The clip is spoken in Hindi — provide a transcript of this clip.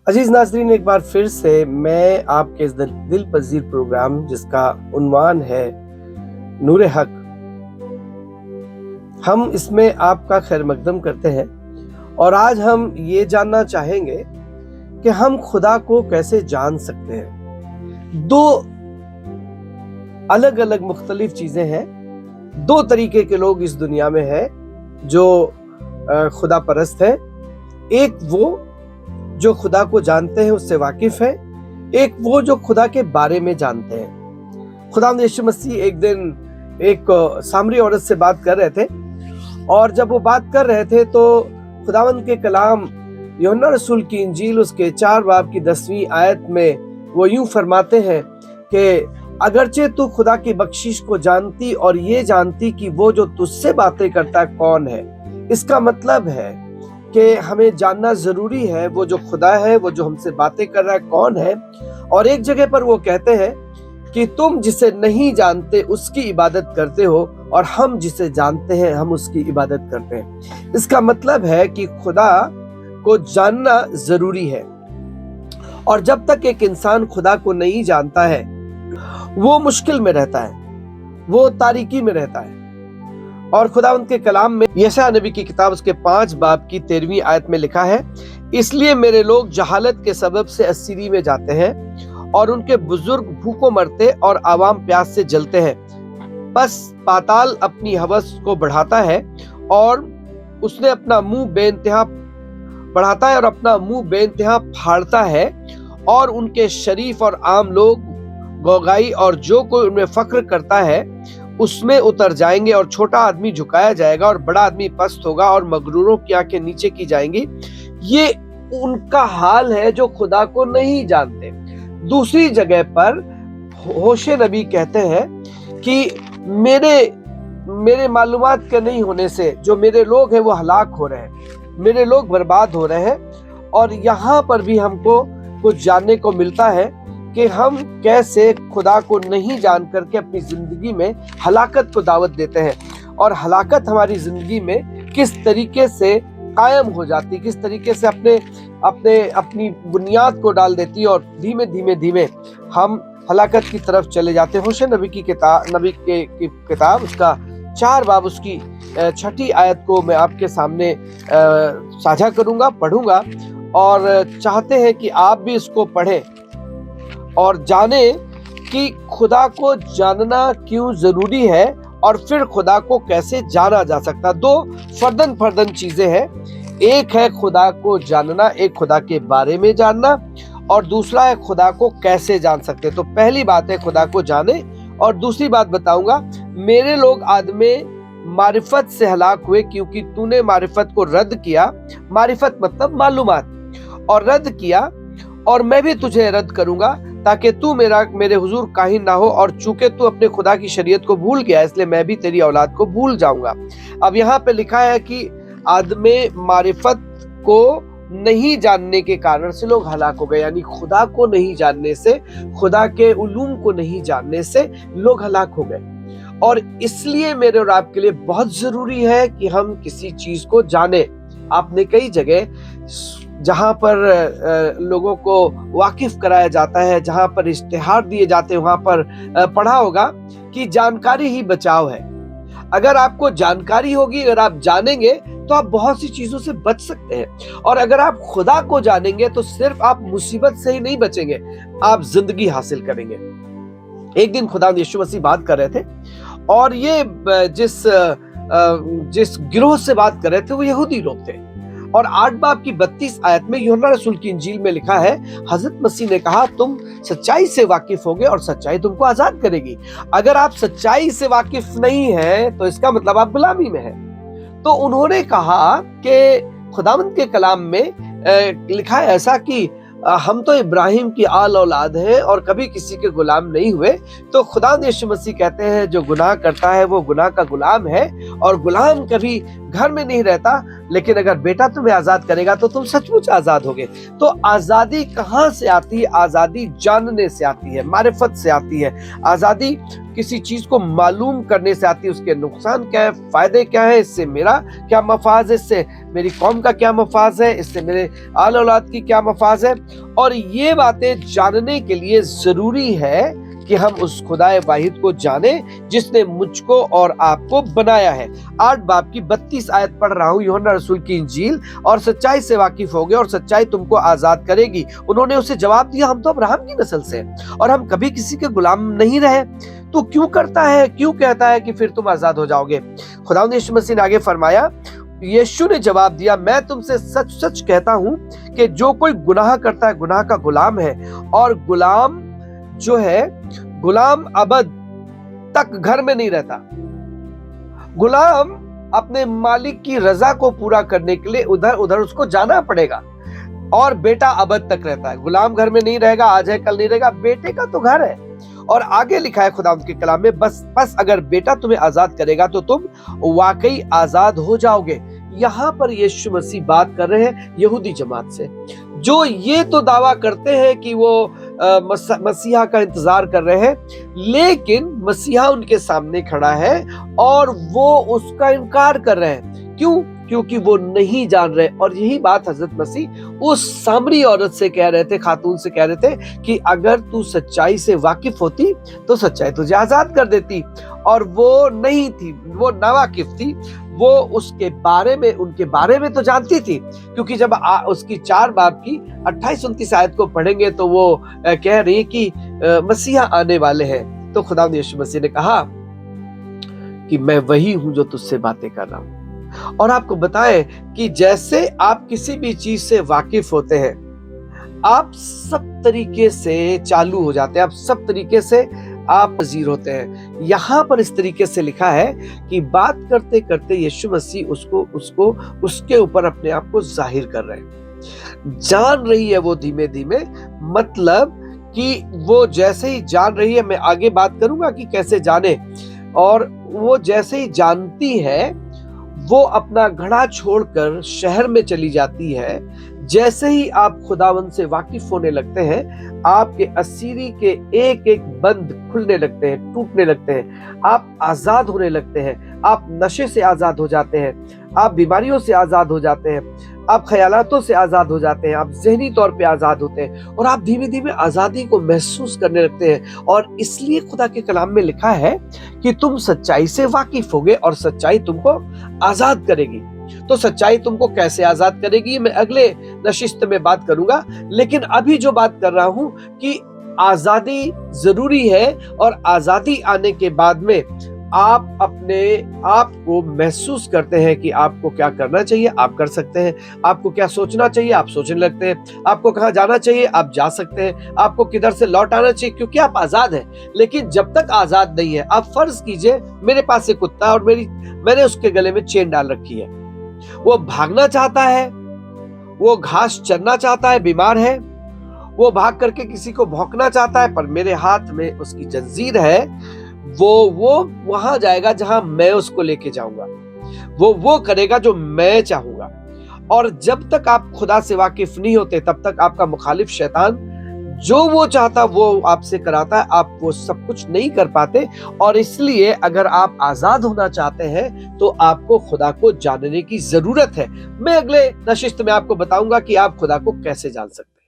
अजीज नाजरीन, एक बार फिर से मैं आपके इस दिल पजीर प्रोग्राम जिसका उन्वान है नूर हक, हम इसमें आपका खैर मकदम करते हैं। और आज हम ये जानना चाहेंगे कि हम खुदा को कैसे जान सकते हैं। दो अलग अलग मुख्तलिफ चीजें हैं। दो तरीके के लोग इस दुनिया में हैं जो खुदा परस्त है। एक वो जो खुदा को जानते हैं, उससे वाकिफ है। एक वो जो खुदा के बारे में जानते हैं। खुदावंद यीशु मसीह एक दिन एक सामरी औरत से बात कर रहे थे, और जब वो बात कर रहे थे तो खुदावंद के कलाम यूहन्ना रसूल की इंजील उसके 4 बाब की 10वीं आयत में वो यूं फरमाते हैं कि अगरचे तू खुदा की बख्शिश को जानती और ये जानती कि वो जो तुझसे बातें करता है कौन है। इसका मतलब है कि हमें जानना जरूरी है वो जो खुदा है, वो जो हमसे बातें कर रहा है कौन है। और एक जगह पर वो कहते हैं कि तुम जिसे नहीं जानते उसकी इबादत करते हो, और हम जिसे जानते हैं हम उसकी इबादत करते हैं। इसका मतलब है कि खुदा को जानना जरूरी है। और जब तक एक इंसान खुदा को नहीं जानता है वो मुश्किल में रहता है, वो तारीकी में रहता है। और खुदावंद के कलाम में यशायाह नबी की किताब उसके 5 बाब की 13वीं आयत में लिखा है, इसलिए मेरे लोग जहालत के सबब से अस्सीरी में जाते हैं और उनके बुजुर्ग भूखों मरते और आवाम प्यास से जलते हैं। बस पाताल अपनी हवस को बढ़ाता है और उसने अपना मुंह बेइंतहा बढ़ाता है और अपना मुंह बेइंतहा फाड़ता है, और उनके शरीफ और आम लोग गोगाई और जो कोई उनमें फख्र करता है उसमें उतर जाएंगे, और छोटा आदमी झुकाया जाएगा और बड़ा आदमी पस्त होगा और मगरूरों की आंखें नीचे की जाएंगी। ये उनका हाल है जो खुदा को नहीं जानते। दूसरी जगह पर होशे नबी कहते हैं कि मेरे मालूमात के नहीं होने से जो मेरे लोग हैं वो हलाक हो रहे हैं, मेरे लोग बर्बाद हो रहे हैं। और यहाँ पर भी हमको कुछ जानने को मिलता है कि हम कैसे खुदा को नहीं जान करके अपनी जिंदगी में हलाकत को दावत देते हैं, और हलाकत हमारी जिंदगी में किस तरीके से कायम हो जाती, किस तरीके से अपनी बुनियाद को डाल देती है, और धीमे धीमे हम हलाकत की तरफ चले जाते हैं। होशे नबी की किताब उसका 4 बाब उसकी 6ठी आयत को मैं आपके सामने साझा करूंगा, पढ़ूंगा, और चाहते हैं कि आप भी इसको पढ़ें और जाने कि खुदा को जानना क्यों जरूरी है और फिर खुदा को कैसे जाना जा सकता। दो फर्दन चीजें हैं। एक है खुदा को जानना, एक खुदा के बारे में जानना, और दूसरा है खुदा को कैसे जान सकते। तो पहली बात है खुदा को जाने, और दूसरी बात बताऊंगा, मेरे लोग आदमे मारिफत से हलाक हुए क्योंकि तूने मारिफत को रद्द किया। मारिफत मतलब मालूमात, और रद्द किया, और मैं भी तुझे रद्द करूंगा ताकि तू मेरे हुजूर काहिन ना हो। और चूंकि तू अपने खुदा की शरीयत को भूल गया इसलिए मैं भी तेरी औलाद को भूल जाऊंगा। अब यहाँ पे लिखा है कि आदमे मारिफत को नहीं जानने के कारण से लोग हलाक हो गए, यानी खुदा को नहीं जानने से, खुदा के उलूम को नहीं जानने से लोग हलाक हो गए। और इसलिए मेरे और आपके लिए बहुत जरूरी है कि हम किसी चीज को जाने। आपने कई जगह जहां पर लोगों को वाकिफ कराया जाता है, जहां पर इश्तिहार दिए जाते हैं, वहां पर पढ़ा होगा कि जानकारी ही बचाव है। अगर आपको जानकारी होगी, अगर आप जानेंगे तो आप बहुत सी चीजों से बच सकते हैं। और अगर आप खुदा को जानेंगे तो सिर्फ आप मुसीबत से ही नहीं बचेंगे, आप जिंदगी हासिल करेंगे। एक दिन खुदा यीशु मसीह बात कर रहे थे, और ये जिस गिरोह से बात कर रहे थे वो यहूदी लोग थे। और 8 बाब की 32 आयत में यूहन्ना रसूल की इंजील में लिखा है, हजरत मसीह ने कहा तुम सच्चाई से वाकिफ होगे और सच्चाई तुमको आजाद करेगी। अगर आप सच्चाई से वाकिफ नहीं है तो इसका मतलब आप गुलामी में हैं। तो उन्होंने कहा कि खुदावंद के कलाम में लिखा है ऐसा कि हम तो इब्राहिम की आल औलाद हैं और कभी किसी के गुलाम नहीं हुए। तो खुदा यीशु मसीह कहते हैं जो गुनाह करता है वो गुनाह का गुलाम है, और गुलाम कभी घर में नहीं रहता, लेकिन अगर बेटा तुम्हें आजाद करेगा तो तुम सचमुच आजाद होगे। तो आजादी कहाँ से आती है? आजादी जानने से आती है, मारिफत से आती है। आजादी किसी चीज को मालूम करने से आती है, उसके नुकसान क्या है, फायदे क्या है, इससे मेरा क्या मफाज है, इससे मेरी कौम का क्या मफाज है, इससे मेरे आल औलाद की क्या मफाज है। और ये बातें जानने के लिए जरूरी है कि हम उस खुदाए वाहिद को जाने जिसने मुझको और आपको बनाया है। 8 बाब की 32 आयत पढ़ रहा हूँ, यूहन्ना रसूल की इंजील। और सच्चाई से वाकिफ होगे और सच्चाई तुमको आजाद करेगी। उन्होंने उसे जवाब दिया, हम तो अब्राहम की नस्ल से और हम कभी किसी के गुलाम नहीं रहे, तो क्यों कहता है कि फिर तुम आजाद हो जाओगे? खुदावंद यीशु मसीह ने आगे फरमाया, यीशु ने जवाब दिया, मैं तुमसे सच सच कहता हूं कि जो कोई गुनाह करता है गुनाह का गुलाम है, और गुलाम जो है, गुलाम अबद तक घर में नहीं रहता। गुलाम अपने मालिक की रजा को पूरा करने के लिए उधर उधर उसको जाना पड़ेगा, और बेटा अबद तक रहता है। गुलाम घर में नहीं रहेगा, आज है कल नहीं रहेगा, बेटे का तो घर है। और आगे लिखा है खुदा के कलाम में, बस अगर बेटा तुम्हें आजाद करेगा तो तुम वाकई आजाद हो जाओगे। यहाँ पर यीशु मसीह बात कर रहे हैं यहूदी जमात से, जो ये तो दावा करते हैं कि वो मसीहा का इंतजार कर रहे हैं, लेकिन मसीहा उनके सामने खड़ा है और वो उसका इनकार कर रहे हैं। क्यों? क्योंकि वो नहीं जान रहे। और यही बात हजरत मसीह उस सामरी औरत से कह रहे थे, खातून से कह रहे थे कि अगर तू सच्चाई से वाकिफ होती तो सच्चाई तुझे आजाद कर देती। और वो नहीं थी, वो नावाकिफ थी। वो उसके बारे में, उनके बारे में तो जानती थी, क्योंकि जब उसकी 4 बाब की 28-29 आयत को पढ़ेंगे तो वो कह रही कि मसीहा आने वाले हैं। तो खुदा यीशु मसीह ने कहा कि मैं वही हूं जो तुझसे बातें कर रहा हूं। और आपको बताएं कि जैसे आप किसी भी चीज से वाकिफ होते हैं, आप सब तरीके से चालू हो जाते हैं, आप सब तरीके से आप वजीर होते हैं। यहां पर इस तरीके से लिखा है कि बात करते करते यीशु मसीह उसको उसके ऊपर अपने आप को जाहिर कर रहे हैं। जान रही है वो धीमे धीमे, मतलब कि वो जैसे ही जान रही है, मैं आगे बात करूंगा कि कैसे जाने, और वो जैसे ही जानती है वो अपना घड़ा छोड़कर शहर में चली जाती है। जैसे ही आप खुदावंद से वाकिफ होने लगते हैं, आपके असीरी के एक एक बंद खुलने लगते हैं, टूटने लगते हैं, आप आजाद होने लगते हैं, आप नशे से आजाद हो जाते हैं, आप बीमारियों से आजाद हो जाते हैं, आप ख्यालातों से आजाद हो जाते हैं, आप ज़हनी तौर पे आजाद होते हैं, और आप धीमे धीमे आजादी को महसूस करने लगते हैं। और इसलिए खुदा के कलाम में लिखा है कि तुम सच्चाई से वाकिफ होगे और सच्चाई तुमको आजाद करेगी। तो सच्चाई तुमको कैसे आजाद करेगी, मैं अगले नशिस्त में बात करूंगा। लेकिन अभी जो बात कर रहा हूं कि आजादी जरूरी है, और आजादी आने के बाद में आप अपने आप को महसूस करते हैं कि आपको क्या करना चाहिए, आप कर सकते हैं। आपको क्या सोचना चाहिए, आप सोचने लगते हैं। आपको कहाँ जाना चाहिए, आप जा सकते हैं। आपको किधर से लौट आना चाहिए, क्योंकि आप आजाद हैं। लेकिन जब तक आजाद नहीं है, आप फर्ज कीजिए मेरे पास एक कुत्ता और मैंने उसके गले में चेन डाल रखी है। वो भागना चाहता है, वो घास चरना चाहता है, बीमार है, वो भाग करके किसी को भौंकना चाहता है, पर मेरे हाथ में उसकी जंजीर है। वो वहां जाएगा जहां मैं उसको लेके जाऊंगा, वो करेगा जो मैं चाहूंगा। और जब तक आप खुदा से वाकिफ नहीं होते, तब तक आपका मुखालिफ शैतान जो वो चाहता वो आपसे कराता है, आप वो सब कुछ नहीं कर पाते। और इसलिए अगर आप आजाद होना चाहते हैं तो आपको खुदा को जानने की जरूरत है। मैं अगले नशिस्त में आपको बताऊंगा कि आप खुदा को कैसे जान सकते हैं।